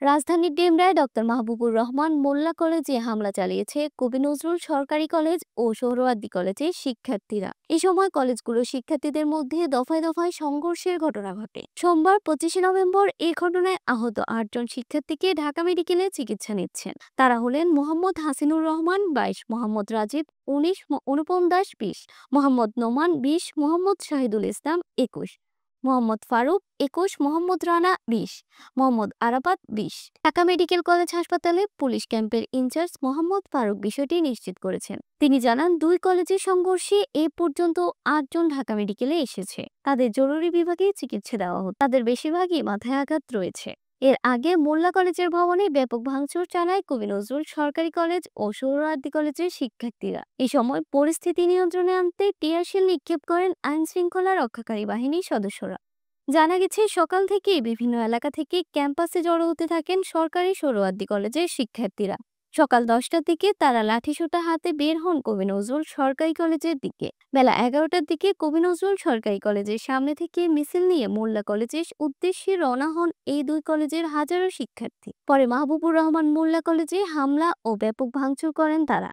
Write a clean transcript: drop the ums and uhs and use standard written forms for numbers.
রাজধানীর ডেমরায় ডক্টর মাহবুবুর রহমান মোল্লা কলেজে হামলা চালিয়েছে কবি নজরুল সরকারি কলেজ ও সোহরাওয়ার্দী কলেজের শিক্ষার্থীরা। এ সময় কলেজগুলোর শিক্ষার্থীদের মধ্যে দফায় দফায় সংঘর্ষের ঘটনা ঘটে। সোমবার 25 নভেম্বর এই ঘটনায় আহত 8 জন শিক্ষার্থীকে ঢাকা মেডিকেলে চিকিৎসা নিচ্ছেন। তারা হলেন মোহাম্মদ হাসিনুর রহমান 22, মোহাম্মদ রাজীব 19, অনুপম দাস 20, মোহাম্মদ নোমান 20, মোহাম্মদ শাহিদুল ইসলাম 21, মোহাম্মদ ফারুক 21, মোহাম্মদ রানা 20, মোহাম্মদ আরাফাত 20। ঢাকা মেডিকেল কলেজ হাসপাতালে পুলিশ ক্যাম্পের ইনচার্জ মোহাম্মদ ফারুক বিষয়টি নিশ্চিত করেছেন। তিনি জানান, দুই কলেজের সংঘর্ষে এ পর্যন্ত 8 জন ঢাকা মেডিকেলে এসেছে। তাদের জরুরি বিভাগে চিকিৎসা দেওয়া হতো। তাদের বেশিরভাগই মাথায় আঘাত রয়েছে। এর আগে মোল্লা কলেজের ভবনে ব্যাপক ভাঙচুর চালায় কবি নজরুল সরকারি কলেজ ও সোহরাওয়ার্দী কলেজের শিক্ষার্থীরা। এ সময় পরিস্থিতি নিয়ন্ত্রণে আনতে টিয়ারশেল নিক্ষেপ করেন আইন শৃঙ্খলা রক্ষাকারী বাহিনীর সদস্যরা। জানা গেছে, সকাল থেকেই বিভিন্ন এলাকা থেকে ক্যাম্পাসে জড়ো হতে থাকেন সরকারি সোহরাওয়ার্দী কলেজের শিক্ষার্থীরা। সকাল 10টার দিকে তারা লাঠিসোঁটা হাতে বের হন কবি নজরুল সরকারি কলেজের দিকে। বেলা 11টার দিকে কবি নজরুল সরকারি কলেজের সামনে থেকে মিছিল নিয়ে মোল্লা কলেজের উদ্দেশ্যে রওনা হন এই দুই কলেজের হাজারো শিক্ষার্থী। পরে মাহবুবুর রহমান মোল্লা কলেজে হামলা ও ব্যাপক ভাঙচুর করেন তারা।